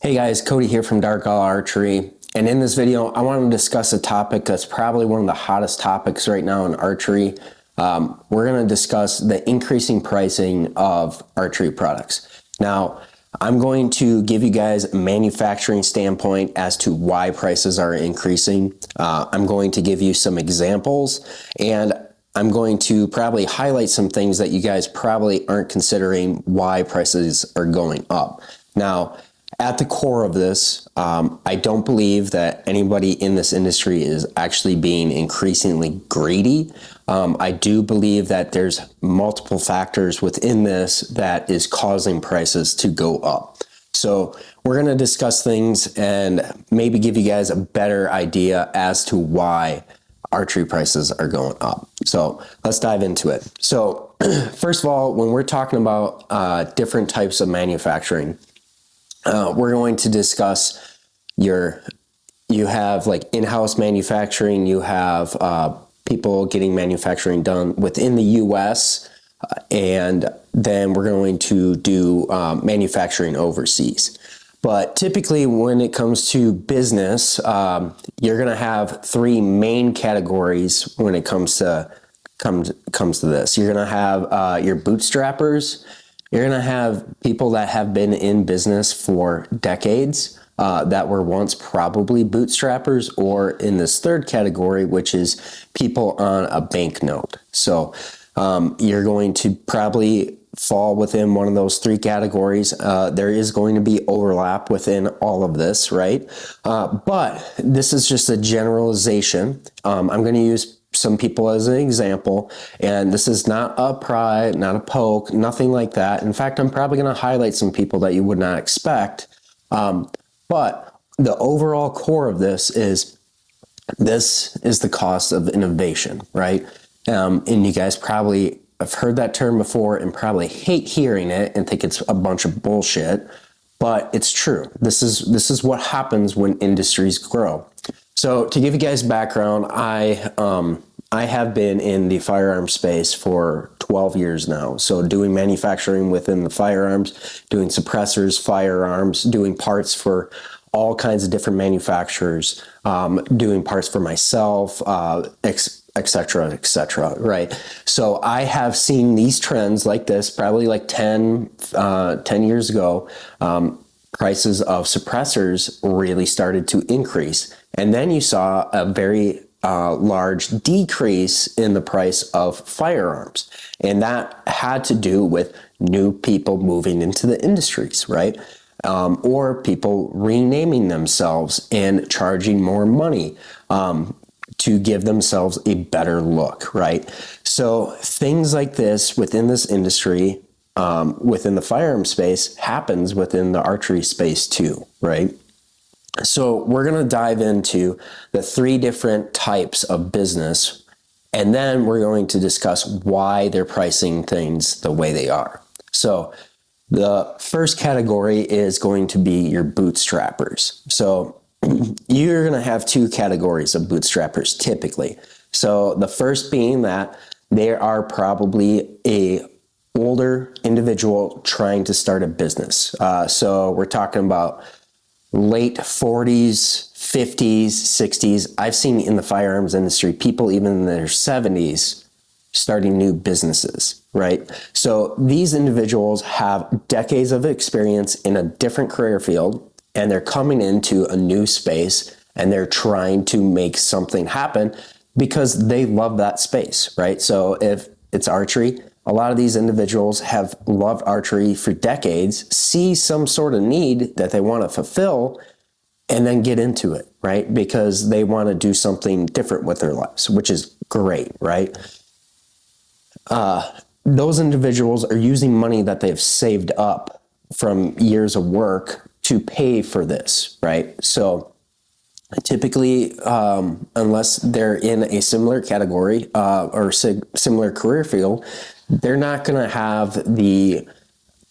Hey guys, Cody here from Dark All Archery. And in this video, I want to discuss a topic that's probably one of the hottest topics right now in archery. We're going to discuss the increasing pricing of archery products. Now, I'm going to give you guys a manufacturing standpoint as to why prices are increasing. I'm going to give you some examples, and I'm going to probably highlight some things that you guys probably aren't considering why prices are going up. Now, at the core of this, I don't believe that anybody in this industry is actually being increasingly greedy. I do believe that there's multiple factors within this that is causing prices to go up. So we're going to discuss things and maybe give you guys a better idea as to why archery prices are going up. So let's dive into it. So first of all, when we're talking about different types of manufacturing, we're going to discuss you have like in-house manufacturing, you have people getting manufacturing done within the US, and then we're going to do manufacturing overseas. But typically when it comes to business, you're going to have three main categories when it comes to this. You're going to have your bootstrappers. You're going to have people that have been in business for decades that were once probably bootstrappers, or in this third category, which is people on a banknote. So you're going to probably fall within one of those three categories. There is going to be overlap within all of this, right? But this is just a generalization. I'm going to use some people as an example, and this is not a pry, not a poke, nothing like that. In fact, I'm probably going to highlight some people that you would not expect. But the overall core of this is the cost of innovation, right? And you guys probably have heard that term before and probably hate hearing it and think it's a bunch of bullshit, but it's true. This is what happens when industries grow. So to give you guys background, I have been in the firearm space for 12 years now. So doing manufacturing within the firearms, doing suppressors, firearms, doing parts for all kinds of different manufacturers, doing parts for myself, et cetera, right? So I have seen these trends like this probably like 10 years ago. Prices of suppressors really started to increase. And then you saw a very large decrease in the price of firearms. And that had to do with new people moving into the industries, right? Or people renaming themselves and charging more money to give themselves a better look, right? So things like this within this industry, within the firearm space, happens within the archery space too, right? So we're going to dive into the three different types of business, and then we're going to discuss why they're pricing things the way they are. So the first category is going to be your bootstrappers. So you're going to have two categories of bootstrappers typically. So the first being that they are probably a older individual trying to start a business. So we're talking about late 40s, 50s, 60s. I've seen in the firearms industry, people even in their 70s starting new businesses, right? So these individuals have decades of experience in a different career field, and they're coming into a new space and they're trying to make something happen because they love that space, right? So if it's archery, a lot of these individuals have loved archery for decades, see some sort of need that they want to fulfill, and then get into it, right? Because they want to do something different with their lives, which is great, right? Those individuals are using money that they've saved up from years of work to pay for this, right? So typically, unless they're in a similar category or similar career field, they're not going to have the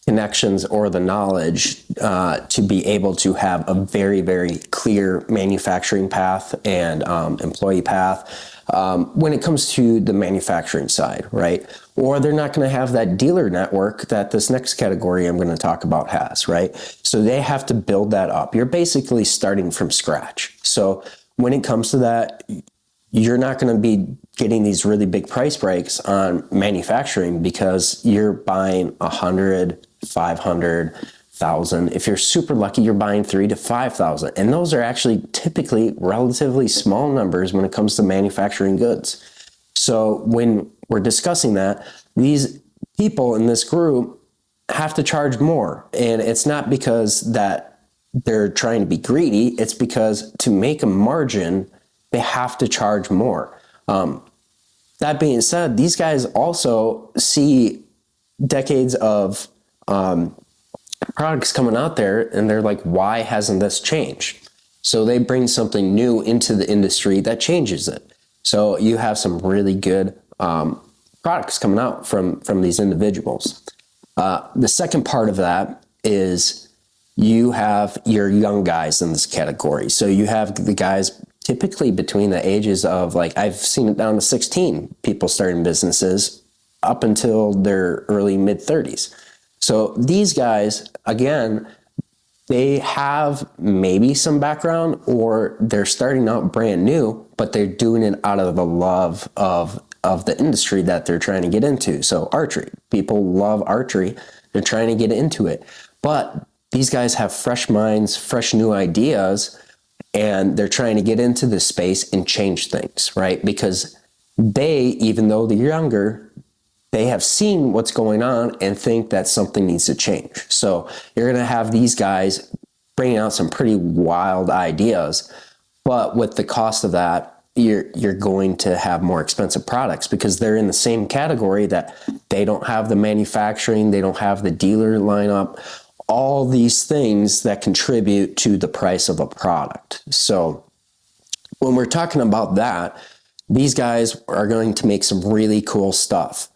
connections or the knowledge to be able to have a very, very clear manufacturing path and employee path. when it comes to the manufacturing side, right? Or they're not going to have that dealer network that this next category I'm going to talk about has, right? So they have to build that up. You're basically starting from scratch. So when it comes to that, you're not going to be getting these really big price breaks on manufacturing because you're buying 100, 500, 1,000. If you're super lucky, you're buying 3,000 to 5,000. And those are actually typically relatively small numbers when it comes to manufacturing goods. So when we're discussing that, these people in this group have to charge more. And it's not because that they're trying to be greedy. It's because to make a margin, they have to charge more. That being said, these guys also see decades of products coming out there and they're like, why hasn't this changed? So they bring something new into the industry that changes it. So you have some really good products coming out from these individuals. The second part of that is you have your young guys in this category. So you have the guys typically between the ages of, like, I've seen it down to 16 people starting businesses up until their early mid 30s. So these guys, again, they have maybe some background or they're starting out brand new, but they're doing it out of the love of the industry that they're trying to get into. So archery, people love archery. They're trying to get into it, but these guys have fresh minds, fresh new ideas, and they're trying to get into this space and change things, right? Because they, even though they're younger, they have seen what's going on and think that something needs to change. So you're going to have these guys bringing out some pretty wild ideas, but with the cost of that, you're going to have more expensive products because they're in the same category that they don't have the manufacturing, they don't have the dealer lineup, all these things that contribute to the price of a product. So when we're talking about that, these guys are going to make some really cool stuff.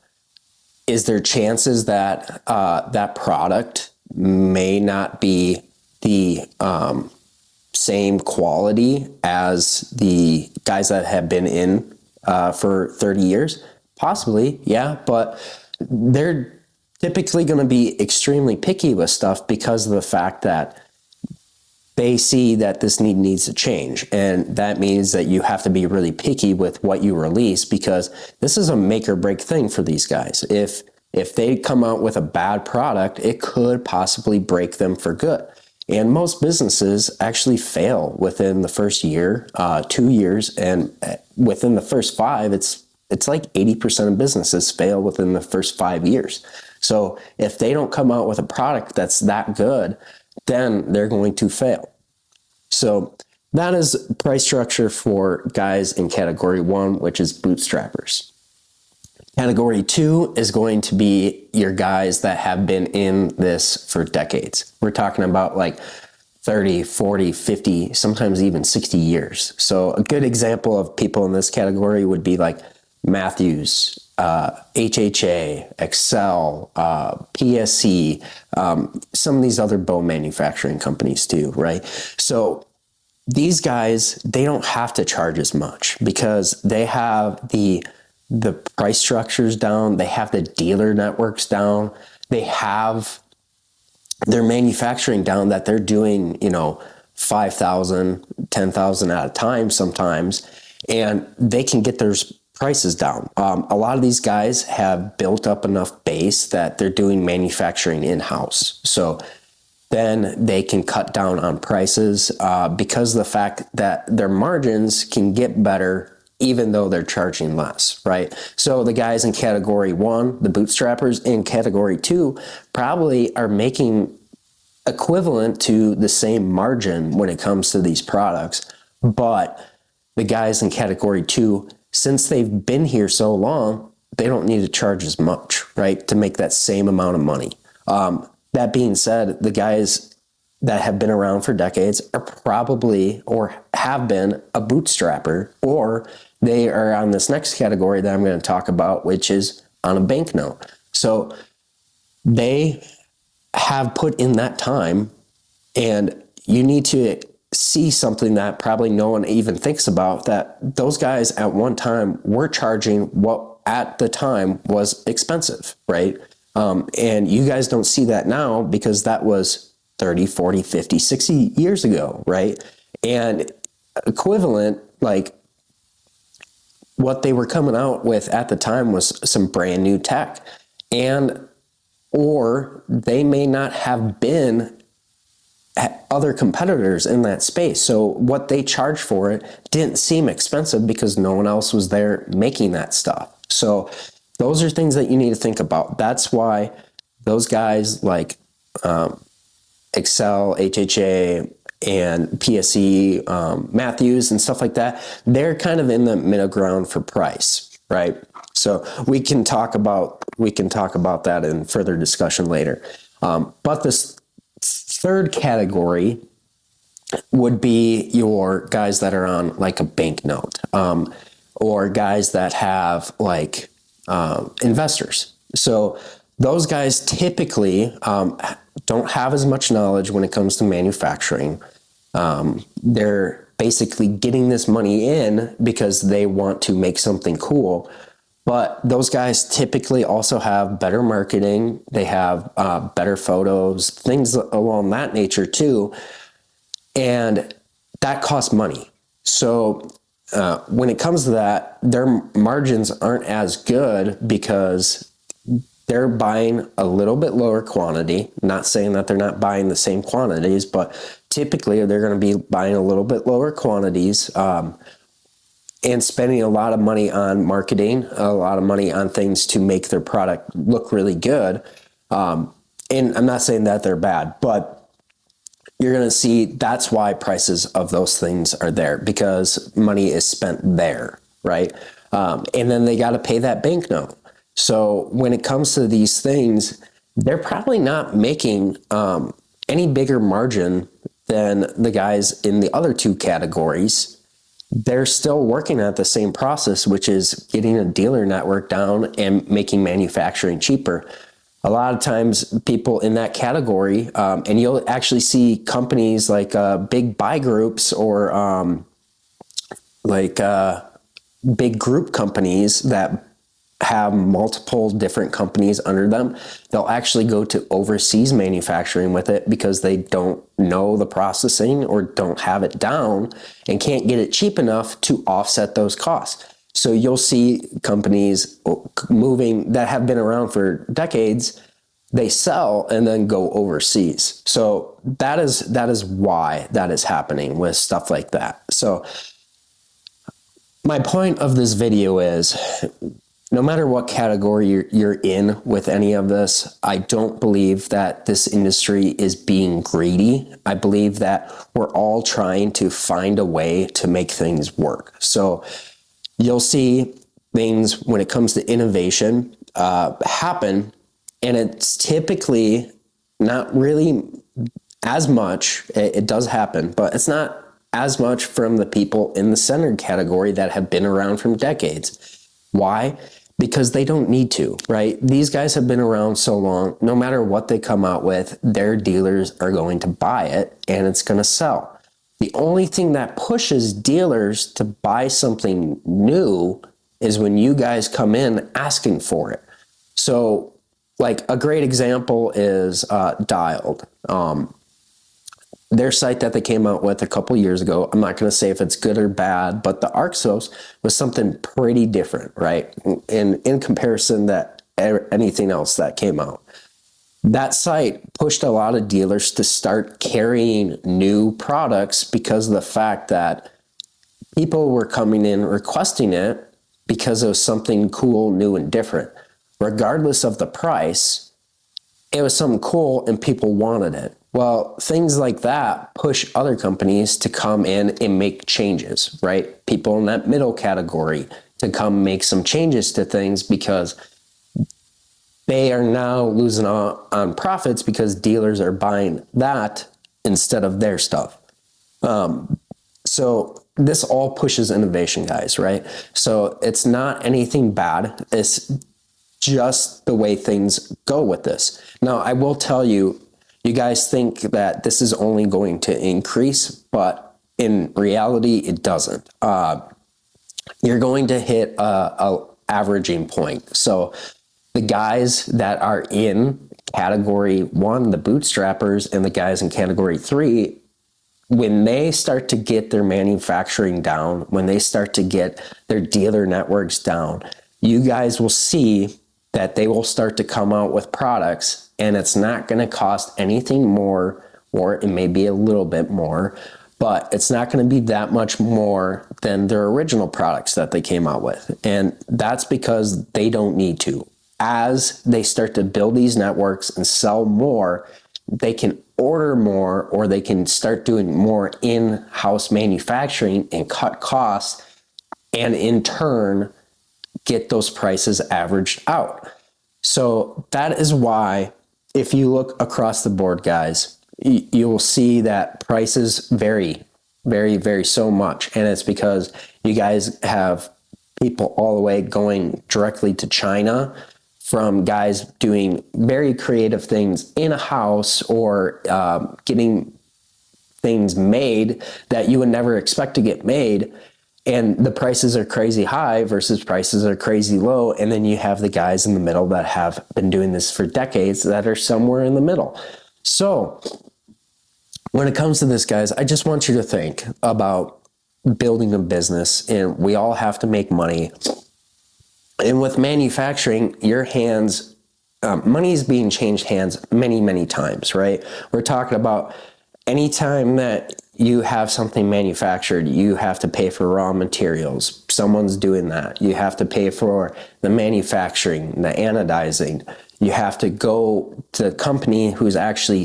Is there chances that that product may not be the same quality as the guys that have been in for 30 years? Possibly, yeah, but they're typically going to be extremely picky with stuff because of the fact that they see that this needs to change. And that means that you have to be really picky with what you release because this is a make or break thing for these guys. If they come out with a bad product, it could possibly break them for good. And most businesses actually fail within the first year, 2 years, and within the first 5, it's like 80% of businesses fail within the first 5 years. So if they don't come out with a product that's that good, then they're going to fail. So that is price structure for guys in category 1, which is bootstrappers. Category 2 is going to be your guys that have been in this for decades. We're talking about like 30, 40, 50, sometimes even 60 years. So a good example of people in this category would be like Matthews, HHA, Excel, PSC, some of these other bow manufacturing companies too, right? So these guys, they don't have to charge as much because they have the price structures down, they have the dealer networks down, they have their manufacturing down that they're doing, 5,000, 10,000 at a time sometimes, and they can get their prices down. A lot of these guys have built up enough base that they're doing manufacturing in-house. So then they can cut down on prices because of the fact that their margins can get better even though they're charging less, right? So the guys in category 1, the bootstrappers, in category 2 probably are making equivalent to the same margin when it comes to these products. But the guys in category 2, since they've been here so long, they don't need to charge as much, right, to make that same amount of money. That being said, the guys that have been around for decades are probably or have been a bootstrapper, or they are on this next category that I'm going to talk about, which is on a banknote. So they have put in that time, and you need to see something that probably no one even thinks about, that those guys at one time were charging what at the time was expensive, right? And you guys don't see that now because that was 30, 40, 50, 60 years ago, right? And equivalent, like what they were coming out with at the time was some brand new tech, and or they may not have been other competitors in that space. So what they charged for it didn't seem expensive because no one else was there making that stuff. So those are things that you need to think about. That's why those guys like Excel, HHA, and PSE, Matthews, and stuff like that, they're kind of in the middle ground for price, right? So we can talk about that in further discussion later. But this third category would be your guys that are on like a banknote, or guys that have like investors. So those guys typically don't have as much knowledge when it comes to manufacturing. They're basically getting this money in because they want to make something cool. But those guys typically also have better marketing. They have better photos, things along that nature too. And that costs money. So when it comes to that, their margins aren't as good because they're buying a little bit lower quantity. Not saying that they're not buying the same quantities, but typically they're going to be buying a little bit lower quantities, and spending a lot of money on marketing, a lot of money on things to make their product look really good. And I'm not saying that they're bad, but you're going to see that's why prices of those things are there, because money is spent there, right? And then they got to pay that banknote. So when it comes to these things, they're probably not making any bigger margin than the guys in the other two categories. They're still working at the same process, which is getting a dealer network down and making manufacturing cheaper. A lot of times people in that category, and you'll actually see companies like big buy groups or big group companies that have multiple different companies under them. They'll actually go to overseas manufacturing with it because they don't know the processing or don't have it down and can't get it cheap enough to offset those costs. So you'll see companies moving that have been around for decades, they sell and then go overseas. So that is why that is happening with stuff like that. So my point of this video is, no matter what category you're in with any of this, I don't believe that this industry is being greedy. I believe that we're all trying to find a way to make things work. So you'll see things when it comes to innovation happen, and it's typically not really as much. It does happen, but it's not as much from the people in the center category that have been around for decades. Why? Because they don't need to, right? These guys have been around so long, no matter what they come out with, their dealers are going to buy it and it's going to sell. The only thing that pushes dealers to buy something new is when you guys come in asking for it. So like a great example is Dialed. Their site that they came out with a couple years ago, I'm not going to say if it's good or bad, but the Arxos was something pretty different, right? In comparison that anything else that came out. That site pushed a lot of dealers to start carrying new products because of the fact that people were coming in requesting it because it was something cool, new, and different. Regardless of the price, it was something cool and people wanted it. Well, things like that push other companies to come in and make changes, right? People in that middle category to come make some changes to things because they are now losing on profits because dealers are buying that instead of their stuff. So this all pushes innovation, guys, right? So it's not anything bad. It's just the way things go with this. Now, I will tell you, You guys think that this is only going to increase, but in reality, it doesn't. You're going to hit a averaging point. So the guys that are in category 1, the bootstrappers, and the guys in category 3, when they start to get their manufacturing down, when they start to get their dealer networks down, you guys will see that they will start to come out with products, and it's not going to cost anything more, or it may be a little bit more, but it's not going to be that much more than their original products that they came out with. And that's because they don't need to. As they start to build these networks and sell more, they can order more, or they can start doing more in-house manufacturing and cut costs, and in turn get those prices averaged out. So that is why, if you look across the board, guys, you will see that prices vary so much. And it's because you guys have people all the way going directly to China, from guys doing very creative things in a house, or getting things made that you would never expect to get made. And the prices are crazy high versus prices are crazy low. And then you have the guys in the middle that have been doing this for decades that are somewhere in the middle. So when it comes to this, guys, I just want you to think about building a business, and we all have to make money. And with manufacturing, your hands, money is being changed hands many times, right? We're talking about anytime that you have something manufactured, you have to pay for raw materials. Someone's doing that. You have to pay for the manufacturing, the anodizing. You have to go to the company who's actually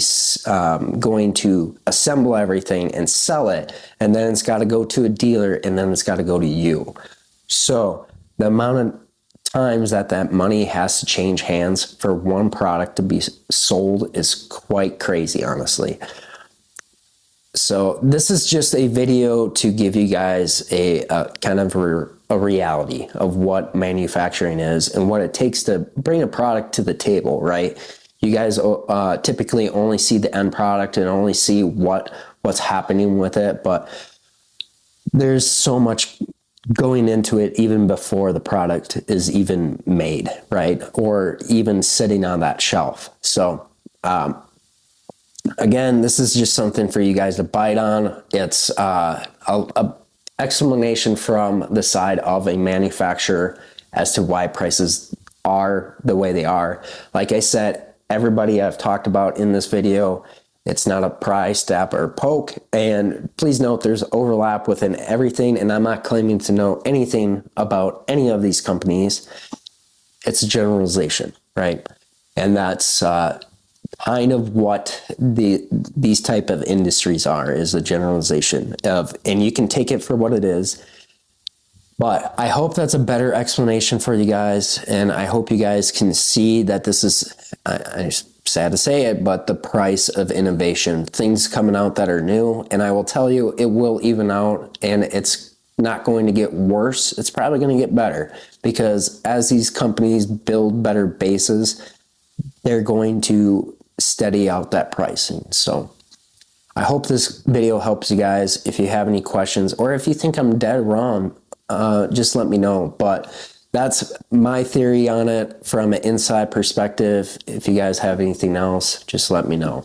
going to assemble everything and sell it. And then it's got to go to a dealer, and then it's got to go to you. So the amount of times that money has to change hands for one product to be sold is quite crazy, honestly. So this is just a video to give you guys a kind of a reality of what manufacturing is and what it takes to bring a product to the table, right? You guys typically only see the end product and only see what's happening with it, but there's so much going into it even before the product is even made, right? Or even sitting on that shelf. So again, this is just something for you guys to bite on. It's a explanation from the side of a manufacturer as to why prices are the way they are. Like I said, everybody I've talked about in this video, it's not a pry, stab, or poke. And please note there's overlap within everything, and I'm not claiming to know anything about any of these companies. It's a generalization, right? And that's kind of what these type of industries are, is a generalization of, and you can take it for what it is. But I hope that's a better explanation for you guys, and I hope you guys can see that this is, I'm sad to say it, but the price of innovation, things coming out that are new. And I will tell you, it will even out, and it's not going to get worse. It's probably going to get better, because as these companies build better bases, they're going to steady out that pricing. So I hope this video helps you guys. If you have any questions, or if you think I'm dead wrong, just let me know. But that's my theory on it from an inside perspective. If you guys have anything else, just let me know.